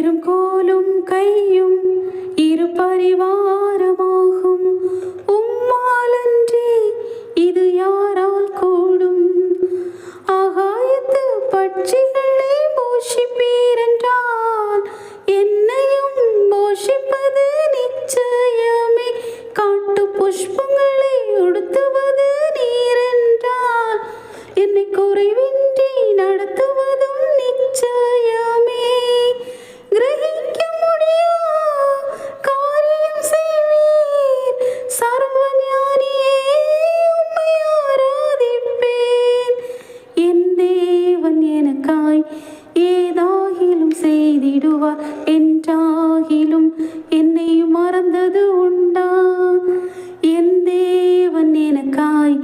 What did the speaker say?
வேரும் கோலும் கையும் இரு பரிவாரமாகும். உம்மாலன்றி இது யாரால் கூடும்? ஆகாயத்து பட்சிகளை போஷிப்பீரென்றால் என்னையும் போஷிப்பது நிச்சயமே. காட்டு புஷ்பங்களை உடுத்துவது நீரென்றால் என்னை குறைவின்றி நடத்துவதும் நிச்சயமே. கிரகிக்க முடியா காரியம் செய்வீர் சர்வஞானியே, உம்மை ஆராதிப்பேன். என் தேவன் எனக்காய் ஏதாகிலும் செய்திடுவார் என்றாகிலும் என்னை மறந்தது உண்டா? என் தேவன் எனக்காய்